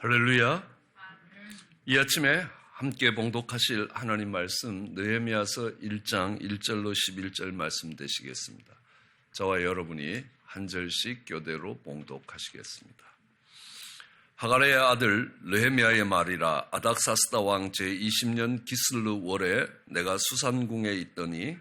할렐루야. 이 아침에 함께 봉독하실 하나님 말씀 느헤미야서 1장 1절로 11절 말씀 되시겠습니다. 저와 여러분이 한 절씩 교대로 봉독하시겠습니다. 하갈의 아들 느헤미야의 말이라. 아닥사스다 왕 제20년 기슬르 월에 내가 수산궁에 있더니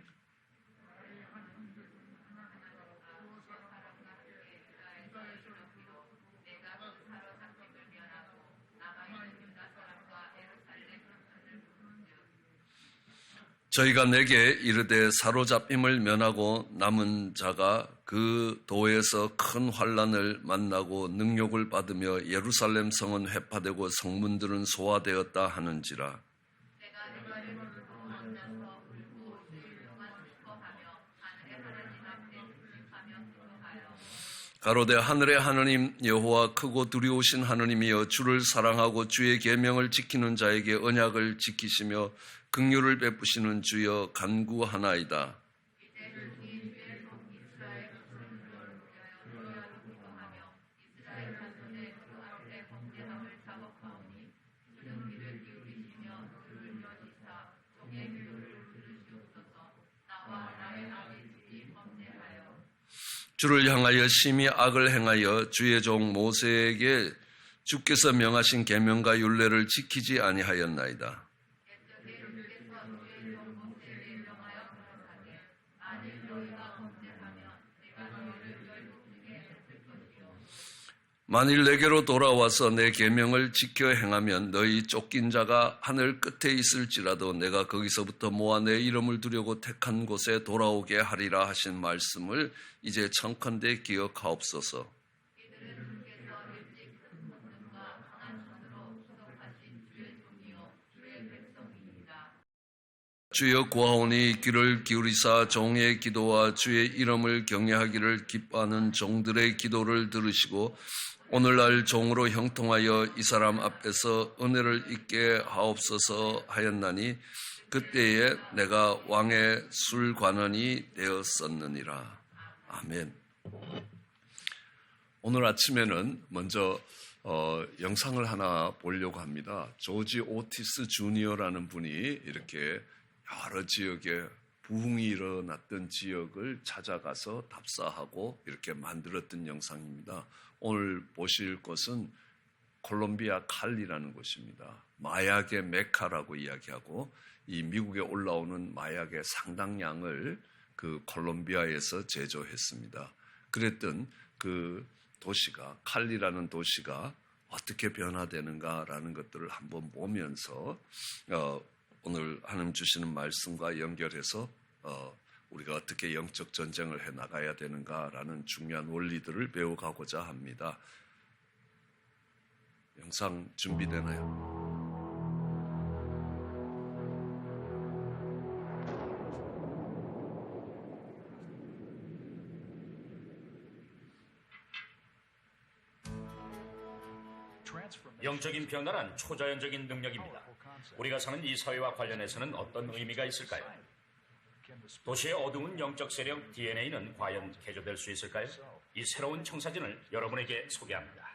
저희가 내게 이르되 사로잡힘을 면하고 남은 자가 그 도에서 큰 환난을 만나고 능욕을 받으며 예루살렘 성은 회파되고 성문들은 소화되었다 하는지라. 가로되 하늘의 하느님 여호와 크고 두려우신 하느님이여 주를 사랑하고 주의 계명을 지키는 자에게 언약을 지키시며 긍휼을 베푸시는 주여 간구하나이다. 주를 향하여 심히 악을 행하여 주의 종 모세에게 주께서 명하신 계명과 율례를 지키지 아니하였나이다. 만일 내게로 돌아와서 내 계명을 지켜 행하면 너희 쫓긴 자가 하늘 끝에 있을지라도 내가 거기서부터 모아 내 이름을 두려고 택한 곳에 돌아오게 하리라 하신 말씀을 이제 청컨대 기억하옵소서. 주여 구하오니 귀를 기울이사 종의 기도와 주의 이름을 경외하기를 기뻐하는 종들의 기도를 들으시고 오늘날 종으로 형통하여 이 사람 앞에서 은혜를 잊게 하옵소서 하였나니 그때에 내가 왕의 술관원이 되었었느니라. 아멘. 오늘 아침에는 먼저 영상을 하나 보려고 합니다. 조지 오티스 주니어라는 분이 이렇게 여러 지역에 부흥이 일어났던 지역을 찾아가서 답사하고 이렇게 만들었던 영상입니다. 오늘 보실 곳은 콜롬비아 칼리라는 곳입니다. 마약의 메카라고 이야기하고 이 미국에 올라오는 마약의 상당량을 그 콜롬비아에서 제조했습니다. 그랬던 그 도시가 칼리라는 도시가 어떻게 변화되는가라는 것들을 한번 보면서 오늘 하나님 주시는 말씀과 연결해서 우리가 어떻게 영적 전쟁을 해나가야 되는가라는 중요한 원리들을 배워가고자 합니다. 영상 준비되나요? 영적인 변화란 초자연적인 능력입니다. 우리가 사는 이 사회와 관련해서는 어떤 의미가 있을까요? 도시의 어두운 영적 세력 DNA는 과연 개조될 수 있을까요? 이 새로운 청사진을 여러분에게 소개합니다.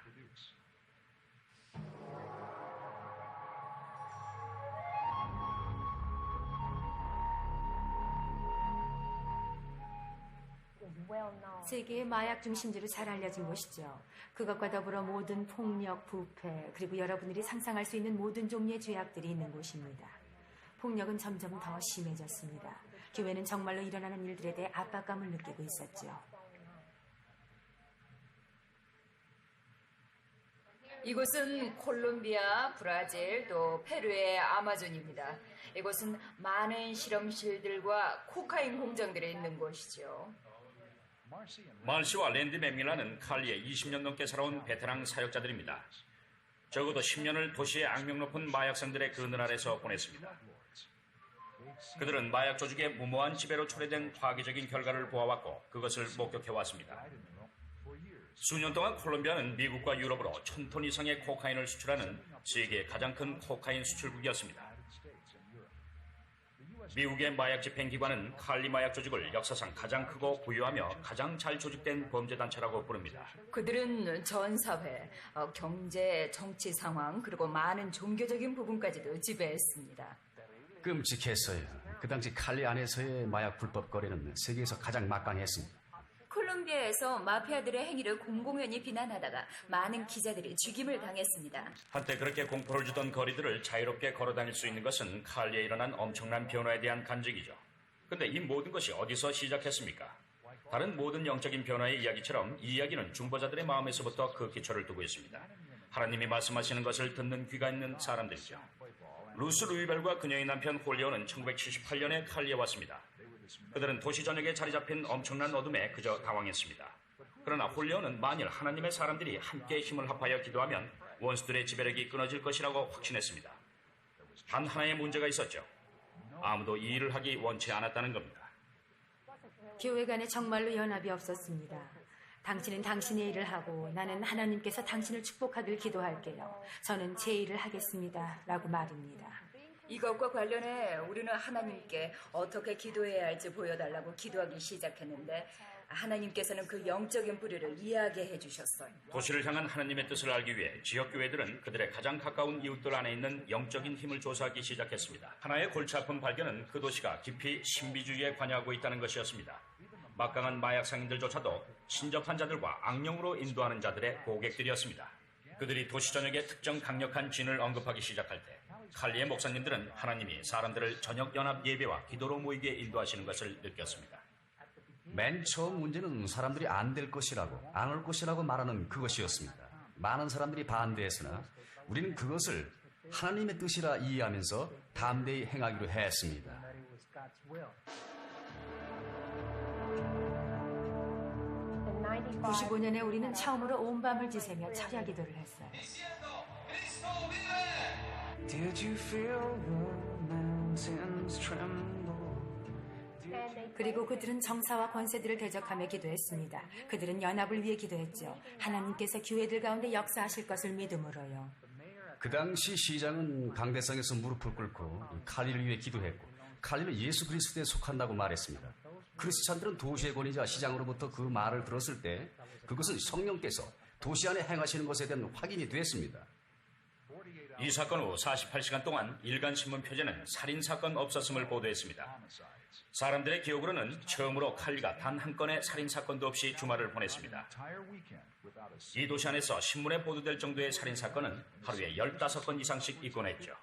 세계의 마약 중심지로 잘 알려진 곳이죠. 그것과 더불어 모든 폭력, 부패, 그리고 여러분들이 상상할 수 있는 모든 종류의 죄악들이 있는 곳입니다. 폭력은 점점 더 심해졌습니다. 교회는 정말로 일어나는 일들에 대해 압박감을 느끼고 있었죠. 이곳은 콜롬비아, 브라질, 또 페루의 아마존입니다. 이곳은 많은 실험실들과 코카인 공장들이 있는 곳이죠. 말시와 랜디 맥밀라는 칼리에 20년 넘게 살아온 베테랑 사역자들입니다. 적어도 10년을 도시의 악명 높은 마약상들의 그늘 아래서 보냈습니다. 그들은 마약 조직의 무모한 지배로 초래된 파괴적인 결과를 보아왔고 그것을 목격해왔습니다. 수년 동안 콜롬비아는 미국과 유럽으로 1000톤 이상의 코카인을 수출하는 세계 가장 큰 코카인 수출국이었습니다. 미국의 마약 집행기관은 칼리 마약 조직을 역사상 가장 크고 부유하며 가장 잘 조직된 범죄단체라고 부릅니다. 그들은 전 사회, 경제, 정치 상황, 그리고 많은 종교적인 부분까지도 지배했습니다. 끔찍했어요. 그 당시 칼리 안에서의 마약 불법 거래는 세계에서 가장 막강했습니다. 콜롬비아에서 마피아들의 행위를 공공연히 비난하다가 많은 기자들이 죽임을 당했습니다. 한때 그렇게 공포를 주던 거리들을 자유롭게 걸어다닐 수 있는 것은 칼리에 일어난 엄청난 변화에 대한 간증이죠. 근데 이 모든 것이 어디서 시작했습니까? 다른 모든 영적인 변화의 이야기처럼 이 이야기는 중보자들의 마음에서부터 그 기초를 두고 있습니다. 하나님이 말씀하시는 것을 듣는 귀가 있는 사람들이죠. 루스 루이벨과 그녀의 남편 홀리오는 1978년에 칼리에 왔습니다. 그들은 도시 전역에 자리 잡힌 엄청난 어둠에 그저 당황했습니다. 그러나 홀리오는 만일 하나님의 사람들이 함께 힘을 합하여 기도하면 원수들의 지배력이 끊어질 것이라고 확신했습니다. 단 하나의 문제가 있었죠. 아무도 이 일을 하기 원치 않았다는 겁니다. 교회 간에 정말로 연합이 없었습니다. 당신은 당신의 일을 하고 나는 하나님께서 당신을 축복하길 기도할게요. 저는 제 일을 하겠습니다. 라고 말입니다. 이것과 관련해 우리는 하나님께 어떻게 기도해야 할지 보여달라고 기도하기 시작했는데 하나님께서는 그 영적인 부류를 이야기해 주셨어요. 도시를 향한 하나님의 뜻을 알기 위해 지역교회들은 그들의 가장 가까운 이웃들 안에 있는 영적인 힘을 조사하기 시작했습니다. 하나의 골치 아픈 발견은 그 도시가 깊이 신비주의에 관여하고 있다는 것이었습니다. 막강한 마약 상인들조차도 신접한 자들과 악령으로 인도하는 자들의 고객들이었습니다. 그들이 도시 전역에 특정 강력한 진을 언급하기 시작할 때 칼리의 목사님들은 하나님이 사람들을 저녁 연합 예배와 기도로 모이게 인도하시는 것을 느꼈습니다. 맨 처음 문제는 사람들이 안 될 것이라고, 안 올 것이라고 말하는 그것이었습니다. 많은 사람들이 반대했으나 우리는 그것을 하나님의 뜻이라 이해하면서 담대히 행하기로 했습니다. 95년에 우리는 처음으로 온 밤을 지새며 철야 기도를 했어요. Did you feel the mountains tremble? 그리고 그들은 정사와 권세들을 대적하며 기도했습니다. 그들은 연합을 위해 기도했죠. 하나님께서 교회들 가운데 역사하실 것을 믿음으로요. 그 당시 시장은 강대상에서 무릎을 꿇고 칼리를 위해 기도했고 칼리는 예수 그리스도에 속한다고 말했습니다. 크리스찬들은 도시의 권위자 시장으로부터 그 말을 들었을 때 그것은 성령께서 도시 안에 행하시는 것에 대한 확인이 됐습니다. 이 사건 후 48시간 동안 일간신문 표제는 살인사건 없었음을 보도했습니다. 사람들의 기억으로는 처음으로 칼리가 단 한 건의 살인사건도 없이 주말을 보냈습니다. 이 도시 안에서 신문에 보도될 정도의 살인사건은 하루에 15건 이상씩 있곤 했죠.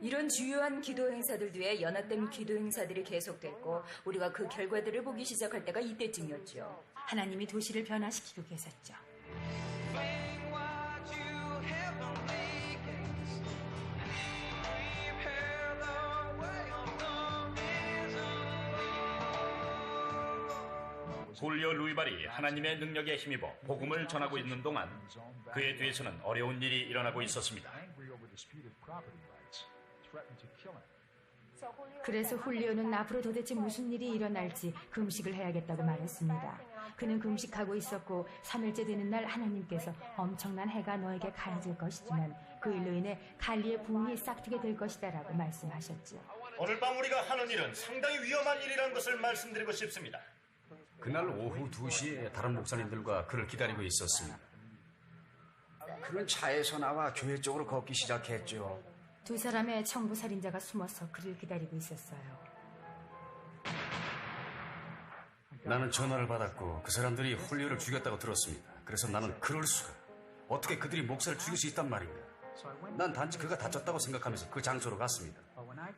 이런 주요한 기도 행사들 뒤에 연합된 기도 행사들이 계속됐고 우리가 그 결과들을 보기 시작할 때가 이때쯤이었죠. 하나님이 도시를 변화시키고 계셨죠. 홀리오 루이발이 하나님의 능력에 힘입어 복음을 전하고 있는 동안 그의 뒤에서는 어려운 일이 일어나고 있었습니다. 그래서 훌리오는 앞으로 도대체 무슨 일이 일어날지 금식을 해야겠다고 말했습니다. 그는 금식하고 있었고 3일째 되는 날 하나님께서 엄청난 해가 너에게 가해질 것이지만 그 일로 인해 칼리의 부흥이 싹트게 될 것이다라고 말씀하셨죠. 오늘 밤 우리가 하는 일은 상당히 위험한 일이라는 것을 말씀드리고 싶습니다. 그날 오후 2시에 다른 목사님들과 그를 기다리고 있었습니다. 그는 차에서 나와 교회 쪽으로 걷기 시작했죠. 두 사람의 청부 살인자가 숨어서 그를 기다리고 있었어요. 나는 전화를 받았고 그 사람들이 홀리오를 죽였다고 들었습니다. 그래서 나는 그럴 수가, 어떻게 그들이 목사를 죽일 수 있단 말인가. 난 단지 그가 다쳤다고 생각하면서 그 장소로 갔습니다.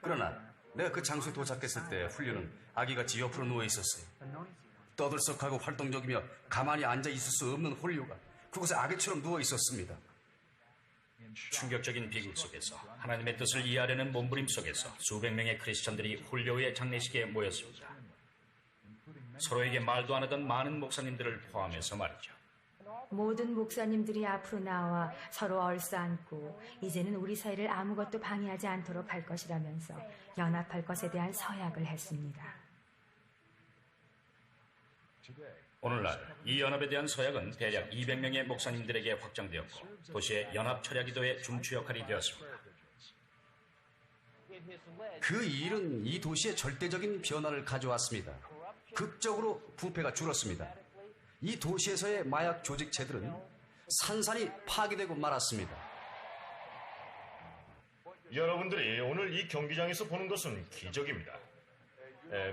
그러나 내가 그 장소에 도착했을 때 훌리오는 아기같이 옆으로 누워 있었어요. 떠들썩하고 활동적이며 가만히 앉아 있을 수 없는 홀리오가 그곳에 아기처럼 누워 있었습니다. 충격적인 비극 속에서 하나님의 뜻을 이해하려는 몸부림 속에서 수백 명의 크리스천들이 홀리오의 장례식에 모였습니다. 서로에게 말도 안 하던 많은 목사님들을 포함해서 말이죠. 모든 목사님들이 앞으로 나와 서로 얼싸안고 이제는 우리 사이를 아무것도 방해하지 않도록 할 것이라면서 연합할 것에 대한 서약을 했습니다. 오늘날 이 연합에 대한 서약은 대략 200명의 목사님들에게 확정되었고 도시의 연합 철야 기도의 중추 역할이 되었습니다. 그 일은 이 도시에 절대적인 변화를 가져왔습니다. 극적으로 부패가 줄었습니다. 이 도시에서의 마약 조직체들은 산산이 파괴되고 말았습니다. 여러분들이 오늘 이 경기장에서 보는 것은 기적입니다.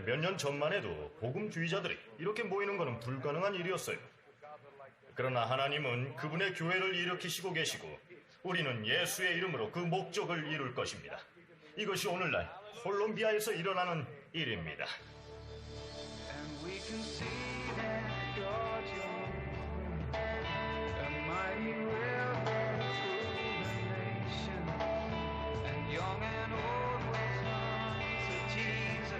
몇 년 전만 해도 복음주의자들이 이렇게 모이는 것은 불가능한 일이었어요. 그러나 하나님은 그분의 교회를 일으키시고 계시고 우리는 예수의 이름으로 그 목적을 이룰 것입니다. 이것이 오늘날 콜롬비아에서 일어나는 일입니다. And we can see that God's moving, a mighty river through the nation, and young and old will come to Jesus.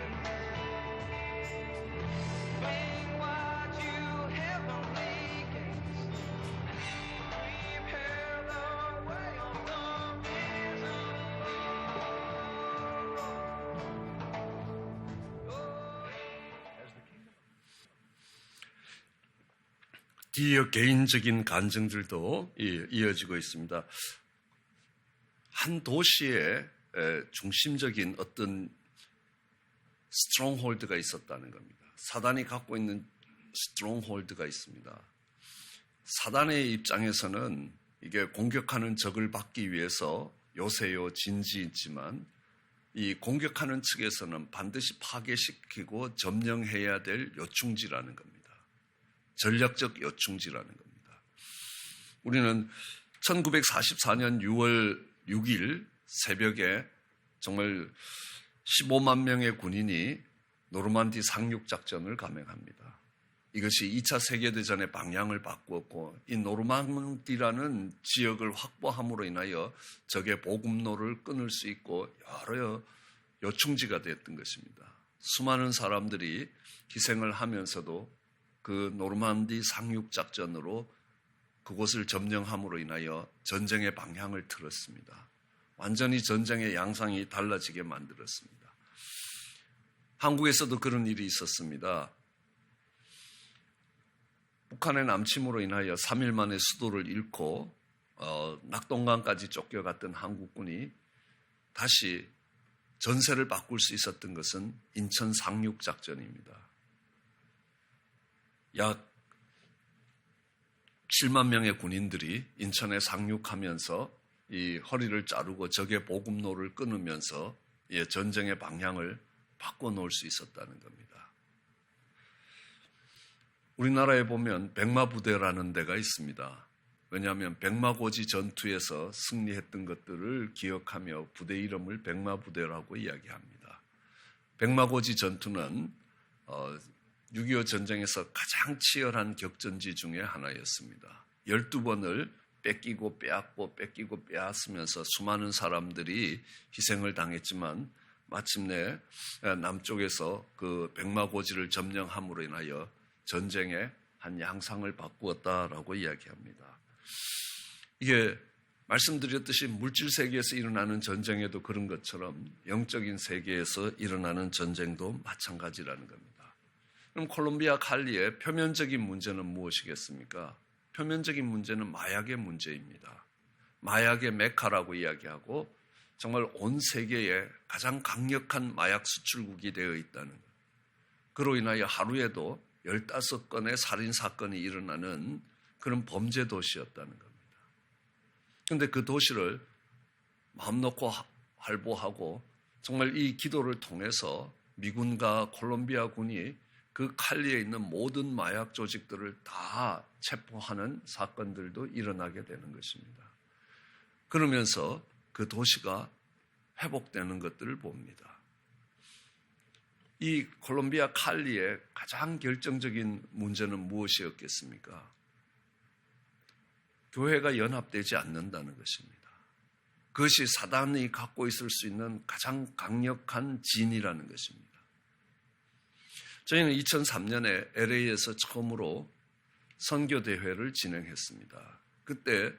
Bring wide you heavenly gates, prepare the way of the risen 뒤이어 개인적인 간증들도 이어지고 있습니다. 한 도시의 중심적인 어떤 스트롱홀드가 있었다는 겁니다. 사단이 갖고 있는 스트롱홀드가 있습니다. 사단의 입장에서는 이게 공격하는 적을 받기 위해서 요새요 진지 있지만 이 공격하는 측에서는 반드시 파괴시키고 점령해야 될 요충지라는 겁니다. 전략적 요충지라는 겁니다. 우리는 1944년 6월 6일 새벽에 정말 15만 명의 군인이 노르만디 상륙작전을 감행합니다. 이것이 2차 세계대전의 방향을 바꾸었고 이 노르만디라는 지역을 확보함으로 인하여 적의 보급로를 끊을 수 있고 여러 요충지가 됐던 것입니다. 수많은 사람들이 희생을 하면서도 그 노르만디 상륙작전으로 그곳을 점령함으로 인하여 전쟁의 방향을 틀었습니다. 완전히 전쟁의 양상이 달라지게 만들었습니다. 한국에서도 그런 일이 있었습니다. 북한의 남침으로 인하여 3일 만에 수도를 잃고 낙동강까지 쫓겨갔던 한국군이 다시 전세를 바꿀 수 있었던 것은 인천 상륙작전입니다. 약 7만 명의 군인들이 인천에 상륙하면서 이 허리를 자르고 적의 보급로를 끊으면서 전쟁의 방향을 바꿔놓을 수 있었다는 겁니다. 우리나라에 보면 백마부대라는 데가 있습니다. 왜냐하면 백마고지 전투에서 승리했던 것들을 기억하며 부대 이름을 백마부대라고 이야기합니다. 백마고지 전투는 6.25 전쟁에서 가장 치열한 격전지 중에 하나였습니다. 12번을 뺏기고 빼앗고 뺏기고 빼앗으면서 수많은 사람들이 희생을 당했지만 마침내 남쪽에서 그 백마고지를 점령함으로 인하여 전쟁의 한 양상을 바꾸었다라고 이야기합니다. 이게 말씀드렸듯이 물질 세계에서 일어나는 전쟁에도 그런 것처럼 영적인 세계에서 일어나는 전쟁도 마찬가지라는 겁니다. 그럼 콜롬비아 칼리의 표면적인 문제는 무엇이겠습니까? 표면적인 문제는 마약의 문제입니다. 마약의 메카라고 이야기하고 정말 온 세계에 가장 강력한 마약 수출국이 되어 있다는 것. 그로 인하여 하루에도 15건의 살인사건이 일어나는 그런 범죄 도시였다는 겁니다. 그런데 그 도시를 마음 놓고 활보하고 정말 이 기도를 통해서 미군과 콜롬비아 군이 그 칼리에 있는 모든 마약 조직들을 다 체포하는 사건들도 일어나게 되는 것입니다. 그러면서 그 도시가 회복되는 것들을 봅니다. 이 콜롬비아 칼리의 가장 결정적인 문제는 무엇이었겠습니까? 교회가 연합되지 않는다는 것입니다. 그것이 사단이 갖고 있을 수 있는 가장 강력한 진이라는 것입니다. 저희는 2003년에 LA에서 처음으로 선교대회를 진행했습니다. 그때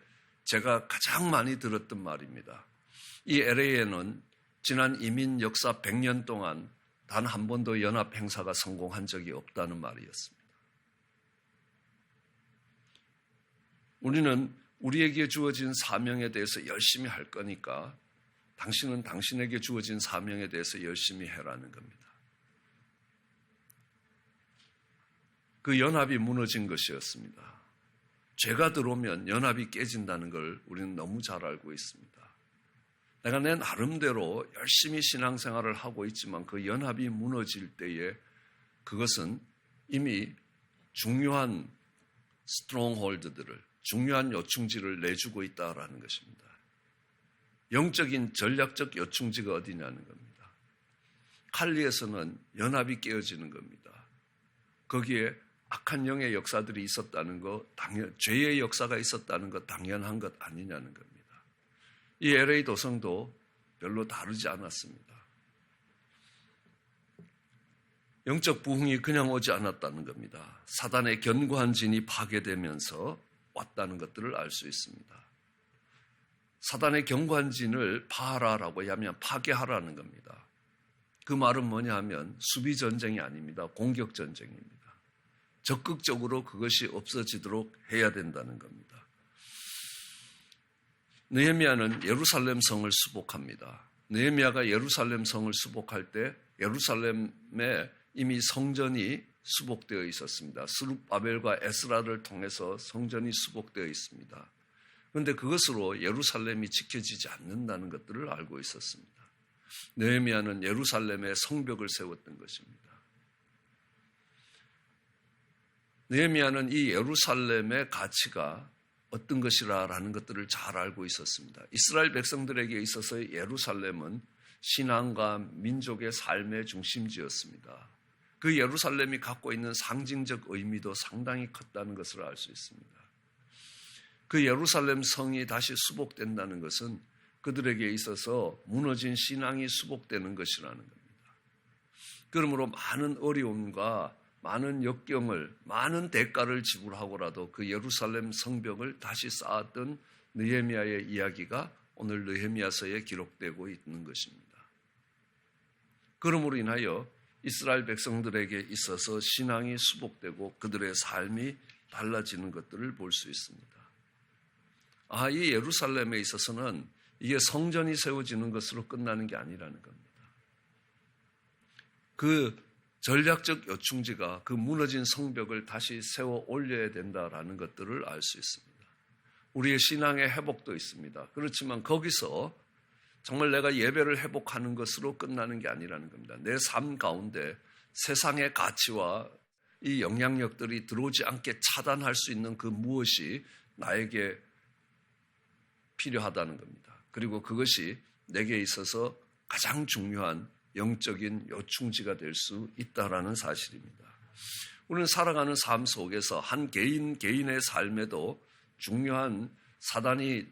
제가 가장 많이 들었던 말입니다. 이 LA에는 지난 이민 역사 100년 동안 단 한 번도 연합 행사가 성공한 적이 없다는 말이었습니다. 우리는 우리에게 주어진 사명에 대해서 열심히 할 거니까 당신은 당신에게 주어진 사명에 대해서 열심히 해라는 겁니다. 그 연합이 무너진 것이었습니다. 죄가 들어오면 연합이 깨진다는 걸 우리는 너무 잘 알고 있습니다. 내가 내 나름대로 열심히 신앙생활을 하고 있지만 그 연합이 무너질 때에 그것은 이미 중요한 스트롱홀드들을, 중요한 요충지를 내주고 있다라는 것입니다. 영적인 전략적 요충지가 어디냐는 겁니다. 칼리에서는 연합이 깨어지는 겁니다. 거기에 악한 영의 역사들이 있었다는 것, 죄의 역사가 있었다는 것 당연한 것 아니냐는 겁니다. 이 LA 도성도 별로 다르지 않았습니다. 영적 부흥이 그냥 오지 않았다는 겁니다. 사단의 견고한 진이 파괴되면서 왔다는 것들을 알 수 있습니다. 사단의 견고한 진을 파하라라고 하면 파괴하라는 겁니다. 그 말은 뭐냐 하면 수비 전쟁이 아닙니다. 공격 전쟁입니다. 적극적으로 그것이 없어지도록 해야 된다는 겁니다. 느헤미야는 예루살렘 성을 수복합니다. 느헤미야가 예루살렘 성을 수복할 때 예루살렘에 이미 성전이 수복되어 있었습니다. 스룹바벨과 에스라를 통해서 성전이 수복되어 있습니다. 그런데 그것으로 예루살렘이 지켜지지 않는다는 것들을 알고 있었습니다. 느헤미야는 예루살렘에 성벽을 세웠던 것입니다. 느헤미야는 이 예루살렘의 가치가 어떤 것이라는 것들을 잘 알고 있었습니다. 이스라엘 백성들에게 있어서 예루살렘은 신앙과 민족의 삶의 중심지였습니다. 그 예루살렘이 갖고 있는 상징적 의미도 상당히 컸다는 것을 알 수 있습니다. 그 예루살렘 성이 다시 수복된다는 것은 그들에게 있어서 무너진 신앙이 수복되는 것이라는 겁니다. 그러므로 많은 어려움과 많은 역경을, 많은 대가를 지불하고라도 그 예루살렘 성벽을 다시 쌓았던 느헤미야의 이야기가 오늘 느헤미야서에 기록되고 있는 것입니다. 그러므로 인하여 이스라엘 백성들에게 있어서 신앙이 수복되고 그들의 삶이 달라지는 것들을 볼 수 있습니다. 이 예루살렘에 있어서는 이게 성전이 세워지는 것으로 끝나는 게 아니라는 겁니다. 그 전략적 요충지가 그 무너진 성벽을 다시 세워 올려야 된다라는 것들을 알 수 있습니다. 우리의 신앙의 회복도 있습니다. 그렇지만 거기서 정말 내가 예배를 회복하는 것으로 끝나는 게 아니라는 겁니다. 내 삶 가운데 세상의 가치와 이 영향력들이 들어오지 않게 차단할 수 있는 그 무엇이 나에게 필요하다는 겁니다. 그리고 그것이 내게 있어서 가장 중요한 영적인 요충지가 될 수 있다라는 사실입니다. 우리는 살아가는 삶 속에서 한 개인의 삶에도 중요한 사단이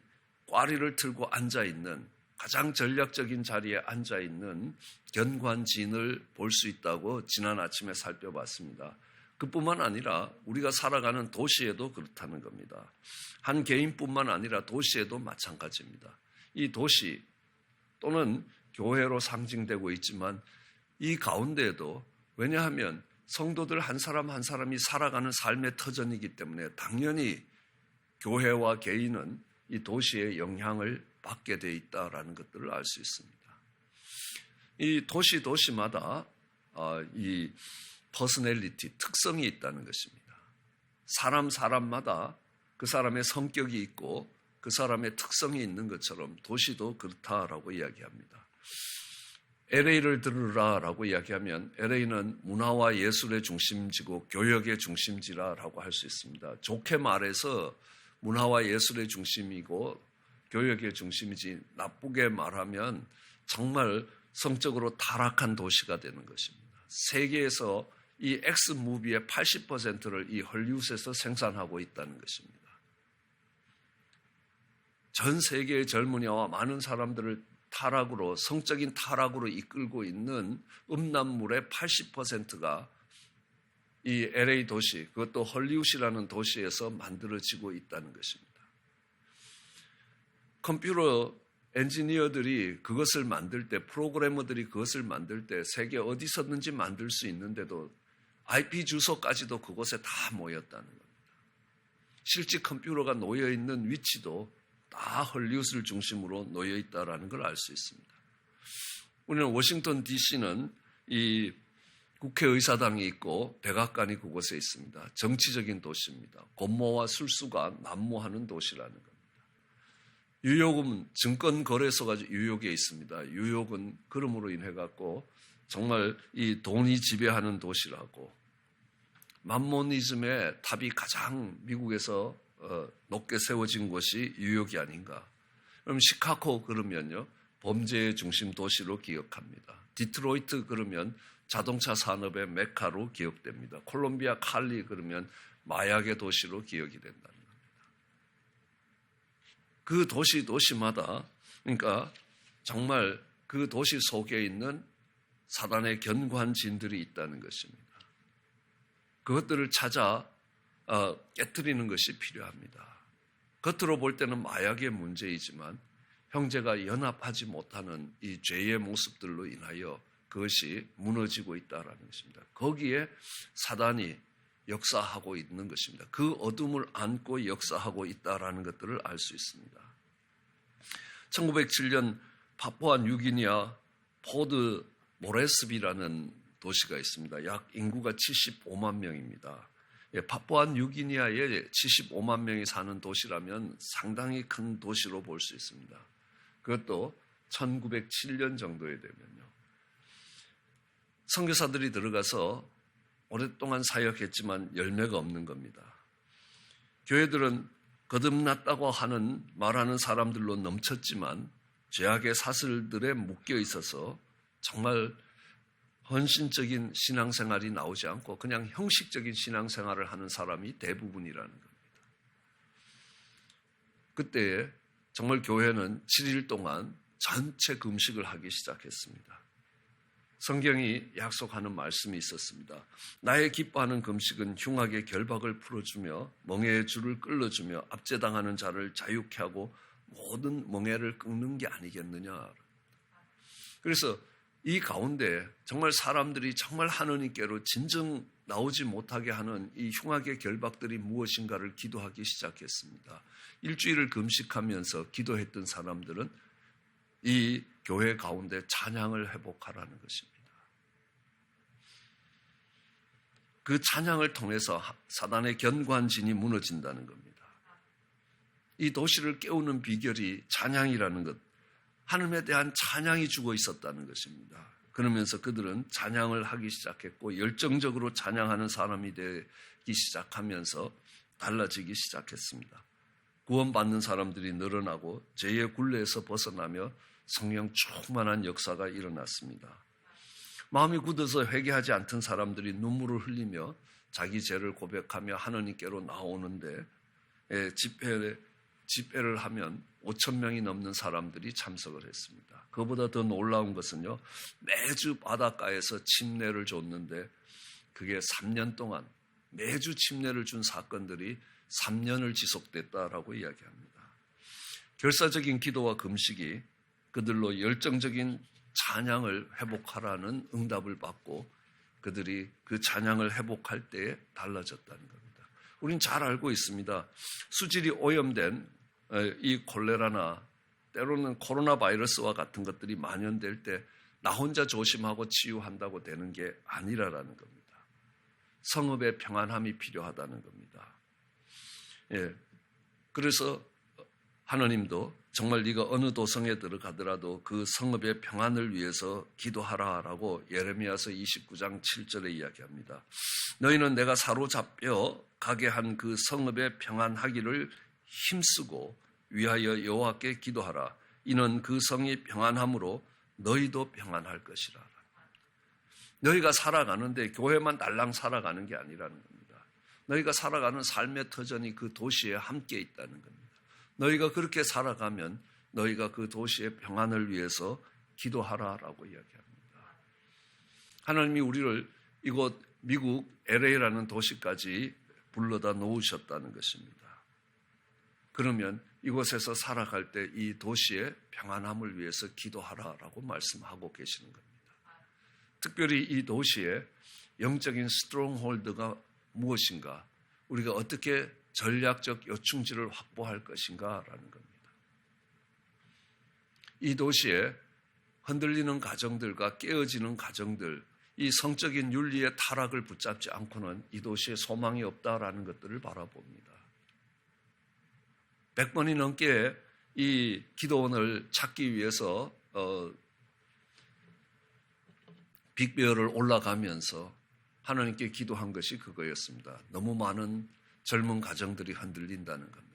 꽈리를 틀고 앉아있는 가장 전략적인 자리에 앉아있는 견관진을 볼 수 있다고 지난 아침에 살펴봤습니다. 그뿐만 아니라 우리가 살아가는 도시에도 그렇다는 겁니다. 한 개인뿐만 아니라 도시에도 마찬가지입니다. 이 도시 또는 교회로 상징되고 있지만 이 가운데에도 왜냐하면 성도들 한 사람 한 사람이 살아가는 삶의 터전이기 때문에 당연히 교회와 개인은 이 도시의 영향을 받게 돼 있다라는 것들을 알 수 있습니다. 이 도시마다 이 퍼스널리티, 특성이 있다는 것입니다. 사람마다 그 사람의 성격이 있고 그 사람의 특성이 있는 것처럼 도시도 그렇다라고 이야기합니다. LA를 들으라라고 이야기하면 LA는 문화와 예술의 중심지고 교역의 중심지라고 할 수 있습니다. 좋게 말해서 문화와 예술의 중심이고 교역의 중심이지 나쁘게 말하면 정말 성적으로 타락한 도시가 되는 것입니다. 세계에서 이 엑스무비의 80%를 이 헐리우드에서 생산하고 있다는 것입니다. 전 세계의 젊은이와 많은 사람들을 타락으로, 성적인 타락으로 이끌고 있는 음란물의 80%가 이 LA 도시, 그것도 헐리우드라는 도시에서 만들어지고 있다는 것입니다. 컴퓨터 엔지니어들이 그것을 만들 때, 프로그래머들이 그것을 만들 때 세계 어디서든지 만들 수 있는데도 IP 주소까지도 그곳에 다 모였다는 겁니다. 실제 컴퓨터가 놓여 있는 위치도 다 헐리우드를 중심으로 놓여 있다라는 걸 알 수 있습니다. 우리는 워싱턴 DC는 이 국회의사당이 있고 백악관이 그곳에 있습니다. 정치적인 도시입니다. 권모와 술수가 난무하는 도시라는 겁니다. 뉴욕은 증권거래소가 뉴욕에 있습니다. 뉴욕은 그름으로 인해 갖고 정말 이 돈이 지배하는 도시라고, 맘모니즘의 탑이 가장 미국에서 높게 세워진 곳이 뉴욕이 아닌가. 그럼 시카고 그러면요, 범죄의 중심 도시로 기억합니다. 디트로이트 그러면 자동차 산업의 메카로 기억됩니다. 콜롬비아 칼리 그러면 마약의 도시로 기억이 된다는 겁니다. 그 도시마다, 그러니까 정말 그 도시 속에 있는 사단의 견고한진들이 있다는 것입니다. 그것들을 찾아 깨뜨리는 것이 필요합니다. 것으로 볼 때는 마약의 문제이지만 형제가 연합하지 못하는 이 죄의 모습들로 인하여 그것이 무너지고 있다는 것입니다. 거기에 사단이 역사하고 있는 것입니다. 그 어둠을 안고 역사하고 있다는 것들을 알 수 있습니다. 1907년 파푸아 뉴기니아 포드 모레스비라는 도시가 있습니다. 약 인구가 75만 명입니다. 파푸아 뉴기니아에 75만 명이 사는 도시라면 상당히 큰 도시로 볼 수 있습니다. 그것도 1907년 정도에 되면요. 선교사들이 들어가서 오랫동안 사역했지만 열매가 없는 겁니다. 교회들은 거듭났다고 말하는 사람들로 넘쳤지만 죄악의 사슬들에 묶여 있어서 정말 헌신적인 신앙생활이 나오지 않고 그냥 형식적인 신앙생활을 하는 사람이 대부분이라는 겁니다. 그때 정말 교회는 7일 동안 전체 금식을 하기 시작했습니다. 성경이 약속하는 말씀이 있었습니다. 나의 기뻐하는 금식은 흉악의 결박을 풀어주며 멍에의 줄을 끌어주며 압제당하는 자를 자유케 하고 모든 멍에를 끊는 게 아니겠느냐. 그래서 이 가운데 정말 사람들이 정말 하느님께로 진정 나오지 못하게 하는 이 흉악의 결박들이 무엇인가를 기도하기 시작했습니다. 일주일을 금식하면서 기도했던 사람들은 이 교회 가운데 찬양을 회복하라는 것입니다. 그 찬양을 통해서 사단의 견고한 진이 무너진다는 겁니다. 이 도시를 깨우는 비결이 찬양이라는 것, 하나님에 대한 찬양이 죽어 있었다는 것입니다. 그러면서 그들은 찬양을 하기 시작했고 열정적으로 찬양하는 사람이 되기 시작하면서 달라지기 시작했습니다. 구원받는 사람들이 늘어나고 죄의 굴레에서 벗어나며 성령 충만한 역사가 일어났습니다. 마음이 굳어서 회개하지 않던 사람들이 눈물을 흘리며 자기 죄를 고백하며 하나님께로 나오는데 집회를 하면 5,000명이 넘는 사람들이 참석을 했습니다. 그보다 더 놀라운 것은요, 매주 바닷가에서 침례를 줬는데 그게 3년 동안 매주 침례를 준 사건들이 3년을 지속됐다라고 이야기합니다. 결사적인 기도와 금식이 그들로 열정적인 찬양을 회복하라는 응답을 받고 그들이 그 찬양을 회복할 때에 달라졌다는 겁니다. 우린 잘 알고 있습니다. 수질이 오염된 이 콜레라나 때로는 코로나 바이러스와 같은 것들이 만연될 때 나 혼자 조심하고 치유한다고 되는 게 아니라는 겁니다. 성읍의 평안함이 필요하다는 겁니다. 그래서 하나님도 정말 네가 어느 도성에 들어가더라도 그 성읍의 평안을 위해서 기도하라라고 예레미야서 29장 7절에 이야기합니다. 너희는 내가 사로잡혀 가게 한 그 성읍의 평안하기를 힘쓰고 위하여 여호와께 기도하라. 이는 그 성이 평안함으로 너희도 평안할 것이라. 너희가 살아가는데 교회만 달랑 살아가는 게 아니라는 겁니다. 너희가 살아가는 삶의 터전이 그 도시에 함께 있다는 겁니다. 너희가 그렇게 살아가면 너희가 그 도시의 평안을 위해서 기도하라라고 이야기합니다. 하나님이 우리를 이곳 미국 LA라는 도시까지 불러다 놓으셨다는 것입니다. 그러면 이곳에서 살아갈 때 이 도시의 평안함을 위해서 기도하라라고 말씀하고 계시는 겁니다. 특별히 이 도시의 영적인 스트롱홀드가 무엇인가, 우리가 어떻게 전략적 요충지를 확보할 것인가라는 겁니다. 이 도시에 흔들리는 가정들과 깨어지는 가정들, 이 성적인 윤리의 타락을 붙잡지 않고는 이 도시에 소망이 없다라는 것들을 바라봅니다. 100번이 넘게 이 기도원을 찾기 위해서 빅베어를 올라가면서 하나님께 기도한 것이 그거였습니다. 너무 많은 젊은 가정들이 흔들린다는 겁니다.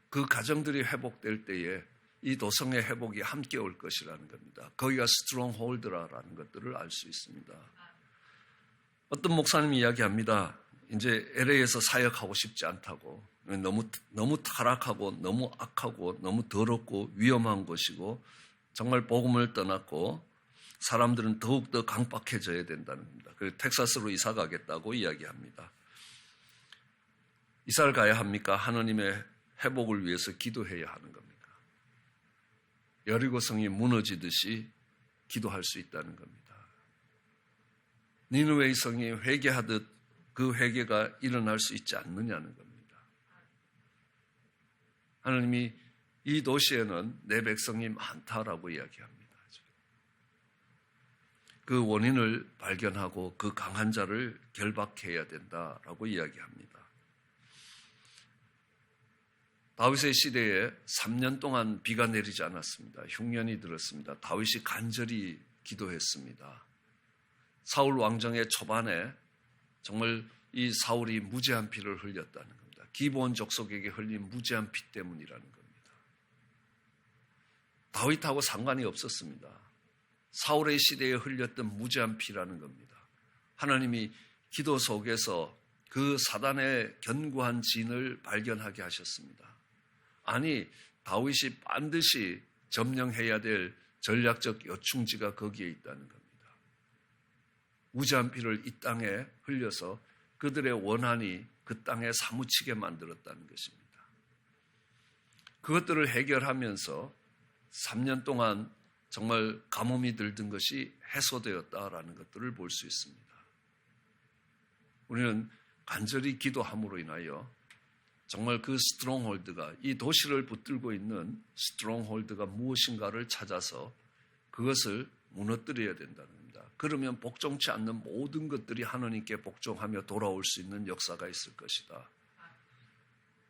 그 가정들이 회복될 때에 이 도성의 회복이 함께 올 것이라는 겁니다. 거기가 스트롱홀드라는 것들을 알 수 있습니다. 어떤 목사님이 이야기합니다. 이제 LA에서 사역하고 싶지 않다고. 너무 타락하고 너무 악하고 너무 더럽고 위험한 곳이고 정말 복음을 떠났고 사람들은 더욱더 강박해져야 된다는 겁니다. 그래서 텍사스로 이사 가겠다고 이야기합니다. 이사를 가야 합니까? 하나님의 회복을 위해서 기도해야 하는 겁니다. 여리고성이 무너지듯이 기도할 수 있다는 겁니다. 니느웨의 성이 회개하듯 그 회개가 일어날 수 있지 않느냐는 겁니다. 하나님이 이 도시에는 내 백성이 많다라고 이야기합니다. 그 원인을 발견하고 그 강한 자를 결박해야 된다라고 이야기합니다. 다윗의 시대에 3년 동안 비가 내리지 않았습니다. 흉년이 들었습니다. 다윗이 간절히 기도했습니다. 사울 왕정의 초반에 정말 이 사울이 무죄한 피를 흘렸다는 겁니다. 기브온 족속에게 흘린 무죄한 피 때문이라는 겁니다. 다윗하고 상관이 없었습니다. 사울의 시대에 흘렸던 무죄한 피라는 겁니다. 하나님이 기도 속에서 그 사단의 견고한 진을 발견하게 하셨습니다. 아니, 다윗이 반드시 점령해야 될 전략적 요충지가 거기에 있다는 겁니다. 무죄한 피를 이 땅에 흘려서 그들의 원한이 그 땅에 사무치게 만들었다는 것입니다. 그것들을 해결하면서 3년 동안 정말 가뭄이 들던 것이 해소되었다라는 것들을 볼 수 있습니다. 우리는 간절히 기도함으로 인하여 정말 그 스트롱홀드가, 이 도시를 붙들고 있는 스트롱홀드가 무엇인가를 찾아서 그것을 무너뜨려야 된다는 겁니다. 그러면 복종치 않는 모든 것들이 하나님께 복종하며 돌아올 수 있는 역사가 있을 것이다.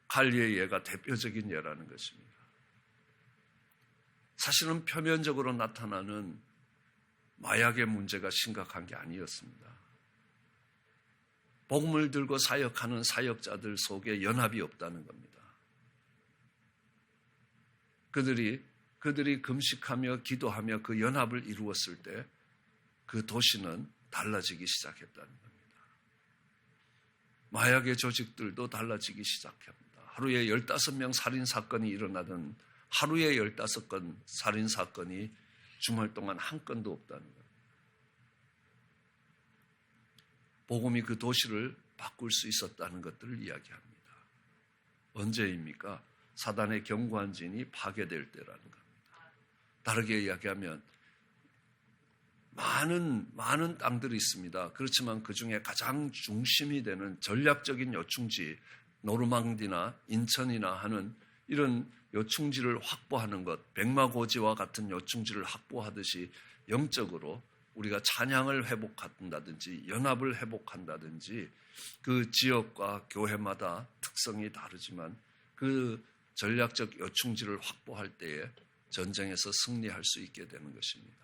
칼리의 예가 대표적인 예라는 것입니다. 사실은 표면적으로 나타나는 마약의 문제가 심각한 게 아니었습니다. 복음을 들고 사역하는 사역자들 속에 연합이 없다는 겁니다. 그들이 금식하며 기도하며 그 연합을 이루었을 때 그 도시는 달라지기 시작했다는 겁니다. 마약의 조직들도 달라지기 시작합니다. 하루에 15명 살인사건이 일어나던 하루에 15건 살인사건이 주말 동안 한 건도 없다는 겁니다. 복음이 그 도시를 바꿀 수 있었다는 것들을 이야기합니다. 언제입니까? 사단의 견고한 진이 파괴될 때라는 겁니다. 다르게 이야기하면 많은 땅들이 있습니다. 그렇지만 그 중에 가장 중심이 되는 전략적인 요충지, 노르망디나 인천이나 하는 이런 요충지를 확보하는 것, 백마고지와 같은 요충지를 확보하듯이 영적으로 우리가 찬양을 회복한다든지 연합을 회복한다든지 그 지역과 교회마다 특성이 다르지만 그 전략적 요충지를 확보할 때에 전쟁에서 승리할 수 있게 되는 것입니다.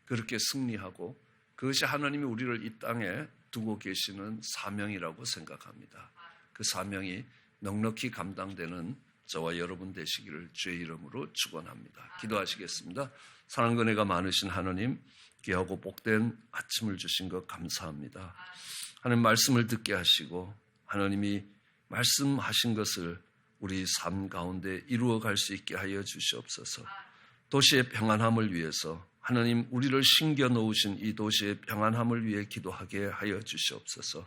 그렇게 승리하고 그것이 하나님이 우리를 이 땅에 두고 계시는 사명이라고 생각합니다. 그 사명이 넉넉히 감당되는 저와 여러분 되시기를 주의 이름으로 축원합니다. 기도하시겠습니다. 사랑과 은혜가 많으신 하나님, 귀하고 복된 아침을 주신 것 감사합니다. 하나님 말씀을 듣게 하시고 하나님이 말씀하신 것을 우리 삶 가운데 이루어갈 수 있게 하여 주시옵소서. 도시의 평안함을 위해서 하나님 우리를 심겨 놓으신 이 도시의 평안함을 위해 기도하게 하여 주시옵소서.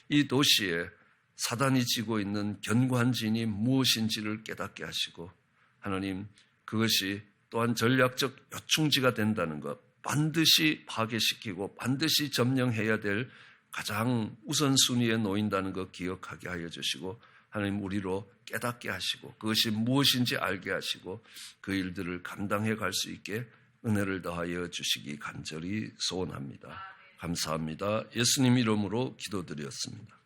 이 도시에 사단이 지고 있는 견고한 진이 무엇인지를 깨닫게 하시고 하나님 그것이 또한 전략적 요충지가 된다는 것 반드시 파괴시키고 반드시 점령해야 될 가장 우선순위에 놓인다는 것 기억하게 하여 주시고 하나님 우리로 깨닫게 하시고 그것이 무엇인지 알게 하시고 그 일들을 감당해 갈 수 있게 은혜를 더하여 주시기 간절히 소원합니다. 감사합니다. 예수님 이름으로 기도드렸습니다.